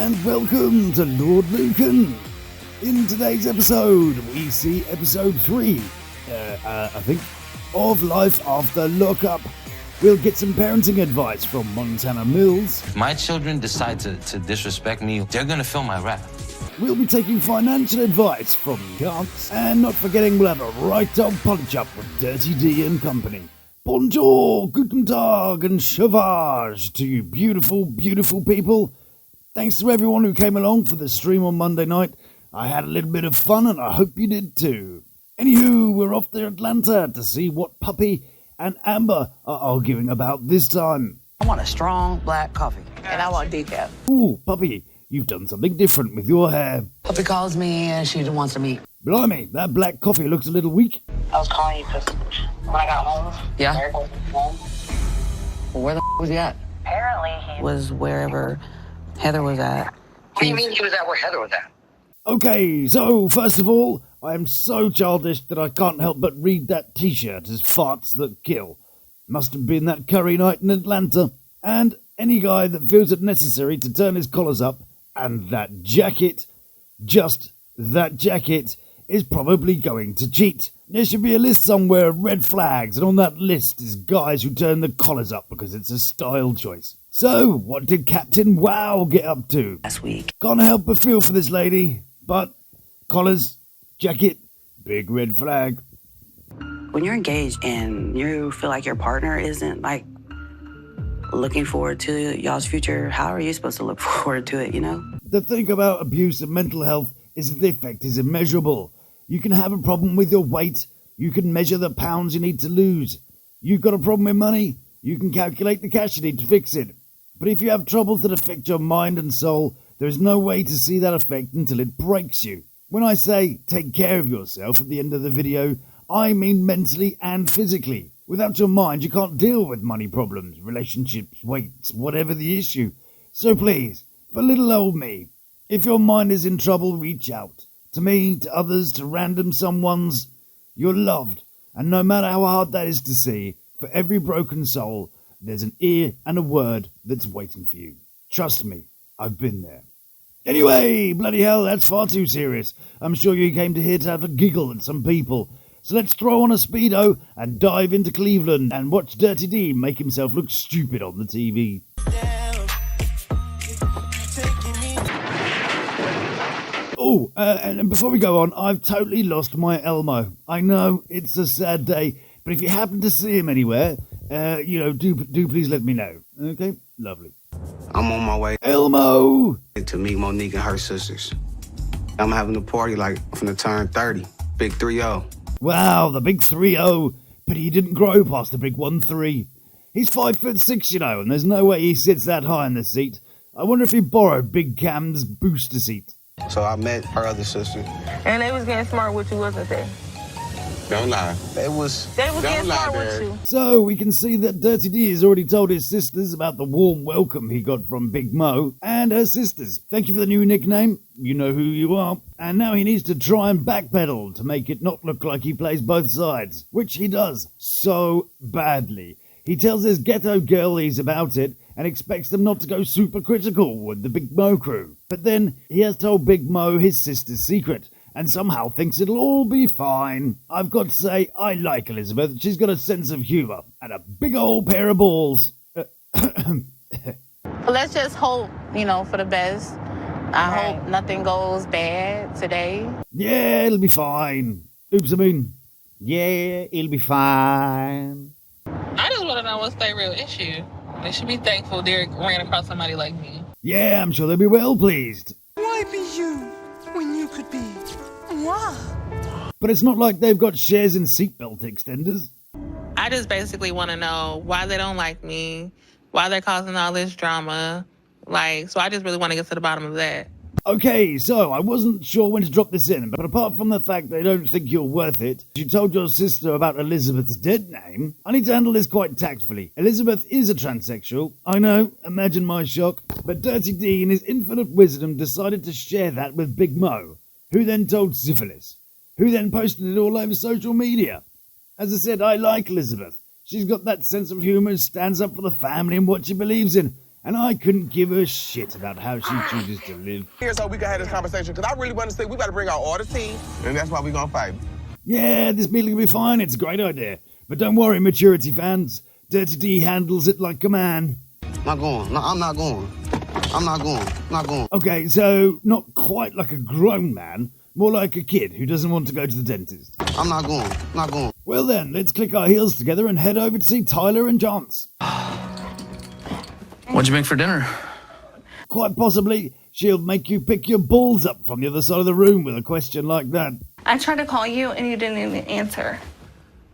and welcome to Lord Lukan. In today's episode, we see episode 3, I think, of Life After Lockup. We'll get some parenting advice from Montana Millz. If my children decide to disrespect me, they're gonna feel my wrath. We'll be taking financial advice from Gantz. And not forgetting, we'll have a right old punch-up with Dirty D and company. Bonjour, guten tag, and sauvage to you beautiful, beautiful people. Thanks to everyone who came along for the stream on Monday night. I had a little bit of fun and I hope you did too. Anywho, we're off to Atlanta to see what Puppy and Amber are arguing about this time. I want a strong black coffee and I want decaf. Ooh, Puppy, you've done something different with your hair. Puppy calls me and she wants to meet. Blimey, that black coffee looks a little weak. I was calling you because when I got home, Yeah? Eric wasn't home. Well, where the was he at? Apparently he Was wherever Heather was at. What do you mean he was at where Heather was at? Okay, so first of all, I am so childish that I can't help but read that t-shirt as farts that kill. Must have been that curry night in Atlanta. And any guy that feels it necessary to turn his collars up, and that jacket, just that jacket, is probably going to cheat. There should be a list somewhere of red flags, and on that list is guys who turn the collars up because it's a style choice. So, what did Captain Wow get up to? Last week. Can't help but feel for this lady, but collars, jacket, big red flag. When you're engaged and you feel like your partner isn't like looking forward to y'all's future, how are you supposed to look forward to it, you know? The thing about abuse and mental health is that the effect is immeasurable. You can have a problem with your weight, you can measure the pounds you need to lose. You've got a problem with money, you can calculate the cash you need to fix it. But if you have troubles that affect your mind and soul, there is no way to see that effect until it breaks you. When I say take care of yourself at the end of the video, I mean mentally and physically. Without your mind, you can't deal with money problems, relationships, weights, whatever the issue. So please, for little old me, if your mind is in trouble, reach out. To me, to others, to random someones. You're loved. And no matter how hard that is to see, for every broken soul, there's an ear and a word that's waiting for you. Trust me, I've been there. Anyway, bloody hell, that's far too serious. I'm sure you came to here to have a giggle at some people. So let's throw on a Speedo and dive into Cleveland and watch Dirty D make himself look stupid on the TV. Oh, and before we go on, I've totally lost my Elmo. I know, it's a sad day, but if you happen to see him anywhere, do please let me know. Okay? Lovely. I'm on my way Elmo! to meet Monique and her sisters. I'm having a party like I'm finna turn 30. Big 3-0. Wow, the big 3-0. But he didn't grow past the big 1-3. He's 5'6", you know, and there's no way he sits that high in the seat. I wonder if he borrowed Big Cam's booster seat. So I met her other sister. And they was getting smart with you, wasn't they? Don't lie. They was getting smart with you. So we can see that Dirty D has already told his sisters about the warm welcome he got from Big Mo and her sisters. Thank you for the new nickname. You know who you are. And now he needs to try and backpedal to make it not look like he plays both sides, which he does so badly. He tells his ghetto girlies about it and expects them not to go super critical with the Big Mo crew. But then he has told Big Mo his sister's secret and somehow thinks it'll all be fine. I've got to say, I like Elizabeth. She's got a sense of humour and a big old pair of balls. Let's just hope, for the best. I hope nothing goes bad today. Yeah, it'll be fine. Oops, I mean, yeah, it'll be fine. I just want to know what's their real issue. They should be thankful Derek ran across somebody like me. Yeah, I'm sure they'll be well pleased. Why be you when you could be moi? But it's not like they've got shares in seatbelt extenders. I just basically want to know why they don't like me, why they're causing all this drama. So I just really want to get to the bottom of that. Okay, so I wasn't sure when to drop this in, but apart from the fact they don't think you're worth it, you told your sister about Elizabeth's dead name, I need to handle this quite tactfully. Elizabeth is a transsexual. I know, imagine my shock. But Dirty D, in his infinite wisdom, decided to share that with Big Mo, who then told Syphilis, who then posted it all over social media. As I said, I like Elizabeth. She's got that sense of humour, stands up for the family and what she believes in. and I couldn't give a shit about how she chooses to live. Here's how we can have this conversation, because I really want to say we got to bring out all the team, and that's why we're going to fight. Yeah, this meeting will be fine. It's a great idea. But don't worry, maturity fans. Dirty D handles it like a man. Not going. No, I'm not going. I'm not going. Not going. Okay, so not quite like a grown man, more like a kid who doesn't want to go to the dentist. I'm not going. Not going. Well then, let's click our heels together and head over to see Tyler and Johns. What'd you make for dinner? Quite possibly, she'll make you pick your balls up from the other side of the room with a question like that. I tried to call you and you didn't even answer.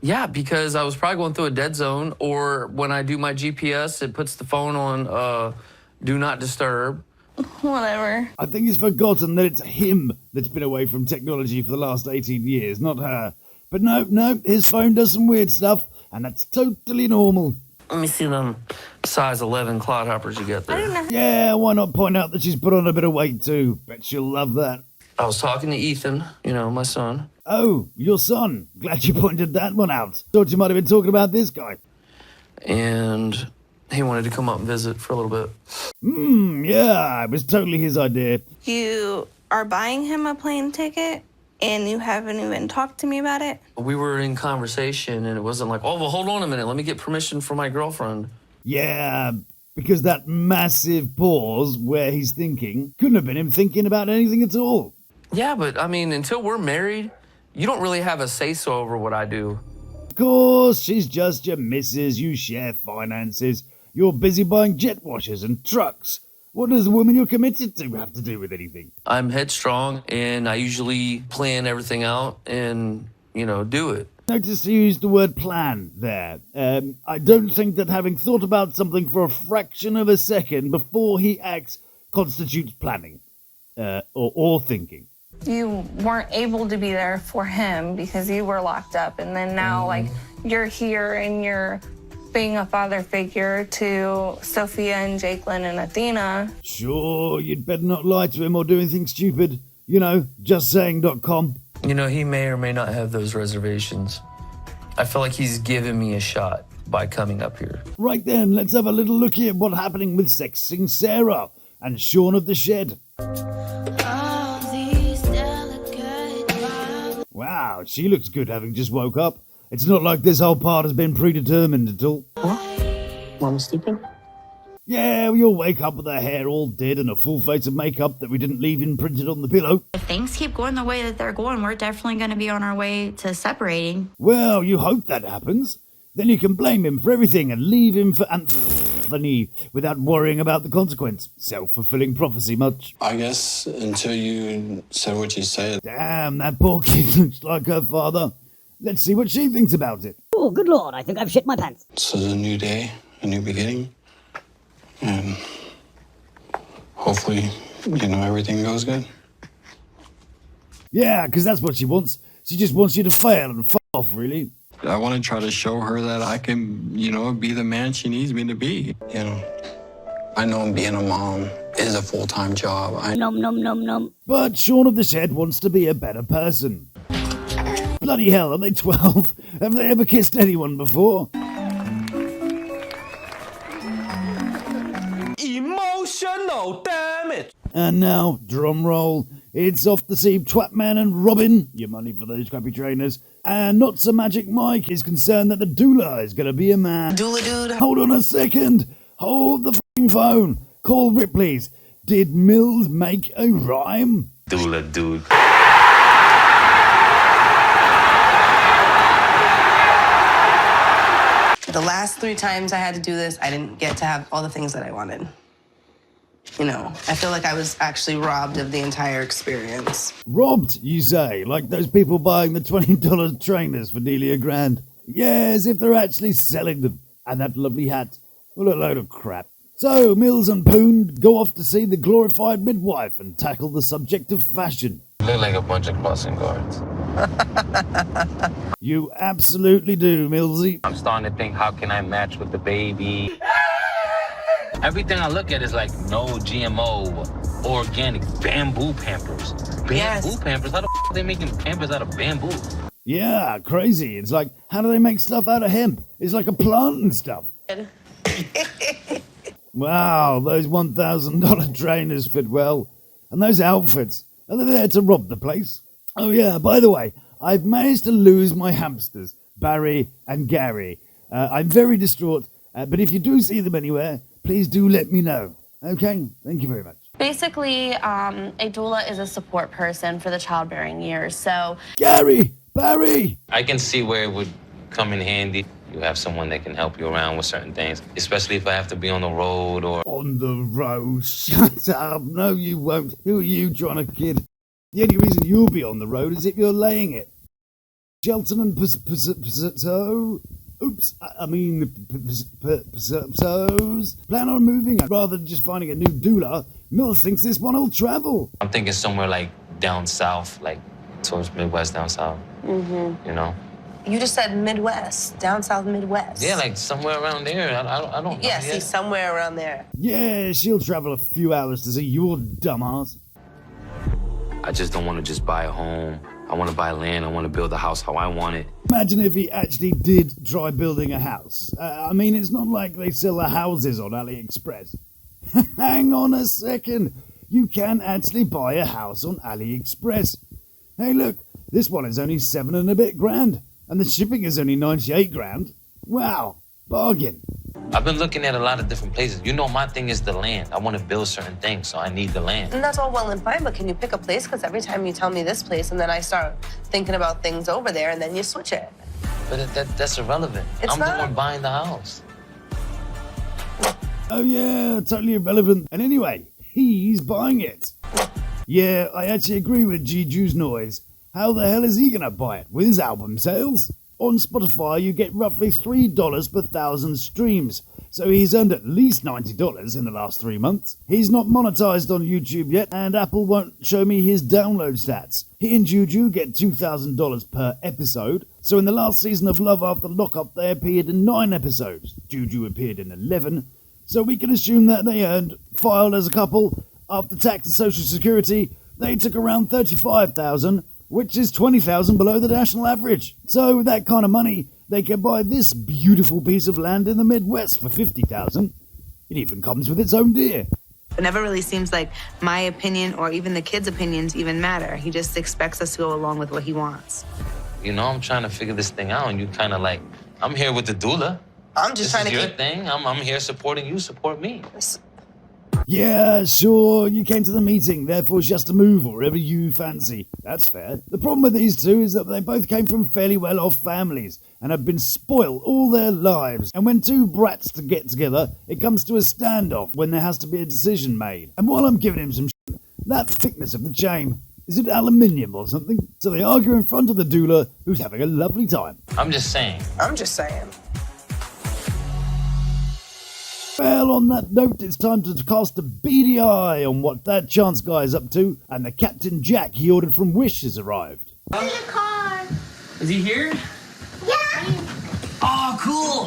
Yeah, because I was probably going through a dead zone, or when I do my GPS, it puts the phone on do not disturb. Whatever. I think he's forgotten that it's him that's been away from technology for the last 18 years, not her. But no, his phone does some weird stuff, and that's totally normal. Let me see them size 11 clodhoppers you got there. Yeah, why not point out that she's put on a bit of weight too? Bet she'll love that. I was talking to Ethan, my son. Oh, your son. Glad you pointed that one out. Thought you might have been talking about this guy. And he wanted to come up and visit for a little bit. Yeah, it was totally his idea. You are buying him a plane ticket and you haven't even talked to me about it? We were in conversation and it wasn't like, oh, well, hold on a minute. Let me get permission from my girlfriend. Yeah, because that massive pause where he's thinking couldn't have been him thinking about anything at all. Yeah, but I mean, until we're married, you don't really have a say-so over what I do. Of course, she's just your missus. You share finances. You're busy buying jet washers and trucks. What does the woman you're committed to have to do with anything? I'm headstrong, and I usually plan everything out and, do it. Notice you used the word plan there. I don't think that having thought about something for a fraction of a second before he acts constitutes planning or thinking. You weren't able to be there for him because you were locked up. And then now, you're here and you're being a father figure to Sophia and Jacqueline and Athena. Sure, you'd better not lie to him or do anything stupid. justsaying.com. He may or may not have those reservations. I feel like he's giving me a shot by coming up here. Right then, let's have a little looky at what's happening with Sexing Sara and Shawn of the Shed. Wow, she looks good having just woke up. It's not like this whole part has been predetermined at all. What? Mama sleeping? Yeah, you'll wake up with her hair all dead and a full face of makeup that we didn't leave imprinted on the pillow. If things keep going the way that they're going, we're definitely going to be on our way to separating. Well, you hope that happens. Then you can blame him for everything and leave him for Anthony without worrying about the consequence. Self-fulfilling prophecy much. I guess until you said what you said. Damn, that poor kid looks like her father. Let's see what she thinks about it. Oh, good lord, I think I've shit my pants. So it's a new day, a new beginning. And hopefully, everything goes good. Yeah, because that's what she wants. She just wants you to fail and f*** off, really. I want to try to show her that I can, be the man she needs me to be. I know being a mom is a full-time job. Nom. But Shawn of the Shed wants to be a better person. Bloody hell, are they 12? Have they ever kissed anyone before? Emotional, damn it! And now, drum roll, it's off to see Twatman and Robin, your money for those crappy trainers, and Not So Magic Mike is concerned that the doula is going to be a man. Doula dude. Hold on a second. Hold the f***ing phone. Call Ripley's. Did Millz make a rhyme? Doula dude. The last 3 times I had to do this, I didn't get to have all the things that I wanted. I feel like I was actually robbed of the entire experience. Robbed, you say? Like those people buying the $20 trainers for nearly $1,000? Yeah, as if they're actually selling them. And that lovely hat. What a load of crap. So, Millz and Poon go off to see the glorified midwife and tackle the subject of fashion. You look like a bunch of crossing guards. You absolutely do, Millsy. I'm starting to think, how can I match with the baby? Everything I look at is like no GMO, organic, bamboo Pampers. Bamboo Pampers? How the f*** are they making Pampers out of bamboo? Yeah, crazy. It's like, how do they make stuff out of hemp? It's like a plant and stuff. Wow, those $1,000 trainers fit well. And those outfits, are they there to rob the place? Oh yeah, by the way, I've managed to lose my hamsters, Barry and Gary. I'm very distraught, but if you do see them anywhere, please do let me know. Okay, thank you very much. Basically, a doula is a support person for the childbearing years, so... Gary! Barry! I can see where it would come in handy. You have someone that can help you around with certain things, especially if I have to be on the road or... On the road? Shut up. No, you won't. Who are you trying to kid? The only reason you'll be on the road is if you're laying it. Shelton and Oops, I mean plan on moving. Rather than just finding a new doula, Millz thinks this one will travel. I'm thinking somewhere like down south, like towards Midwest, down south. Mm-hmm. You know? You just said Midwest, down south Midwest. Yeah, like somewhere around there. I don't know. Yeah, see, somewhere around there. Yeah, she'll travel a few hours to see your dumbass. I just don't want to just buy a home. I want to buy land. I want to build a house how I want it. Imagine if he actually did try building a house. I mean, it's not like they sell the houses on AliExpress. Hang on a second. You can actually buy a house on AliExpress. Hey, look, this one is only $7 and a bit grand, and the shipping is only 98 grand. Wow, bargain. I've been looking at a lot of different places. You know, my thing is the land. I want to build certain things, so I need the land. And that's all well and fine, but can you pick a place? Because every time you tell me this place, and then I start thinking about things over there, and then you switch it. But that's irrelevant. I'm the one buying the house. Oh yeah, totally irrelevant. And anyway, he's buying it. Yeah, I actually agree with Juju's noise. How the hell is he gonna buy it? With his album sales? On Spotify, you get roughly $3 per 1,000 streams, so he's earned at least $90 in the last 3 months. He's not monetized on YouTube yet, and Apple won't show me his download stats. He and Juju get $2,000 per episode, so in the last season of Life After Lockup, they appeared in 9 episodes. Juju appeared in 11, so we can assume that they earned, filed as a couple, after tax and social security, they took around $35,000, which is $20,000 below the national average. So with that kind of money, they can buy this beautiful piece of land in the Midwest for $50,000. It even comes with its own deer. It never really seems like my opinion or even the kids' opinions even matter. He just expects us to go along with what he wants. You know, I'm trying to figure this thing out, and you kind of like, I'm here with the doula. I'm just trying to your thing. I'm here supporting you, support me. Yeah, sure, you came to the meeting, therefore it's just a move wherever you fancy. That's fair. The problem with these two is that they both came from fairly well-off families and have been spoiled all their lives. And when two brats to get together, it comes to a standoff when there has to be a decision made. And while I'm giving him some shit, that thickness of the chain, is it aluminium or something? So they argue in front of the doula, who's having a lovely time. I'm just saying. Well, on that note, it's time to cast a beady eye on what that Chance guy is up to, and the Captain Jack he ordered from Wish has arrived. In the car. Is he here? Yeah. Oh, cool.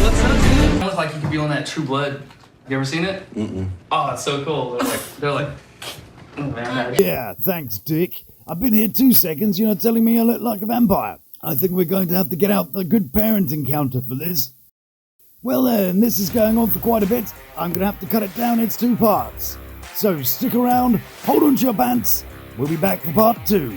What's up, dude? I look like you could be on that True Blood. You ever seen it? Mm-mm. Oh, it's so cool. They're like, oh, man. Yeah, thanks, Dick. I've been here 2 seconds, you're not telling me I look like a vampire. I think we're going to have to get out the good parenting counter for this. Well then, this is going on for quite a bit. I'm going to have to cut it down into 2 parts. So stick around, hold on to your pants. We'll be back for part 2.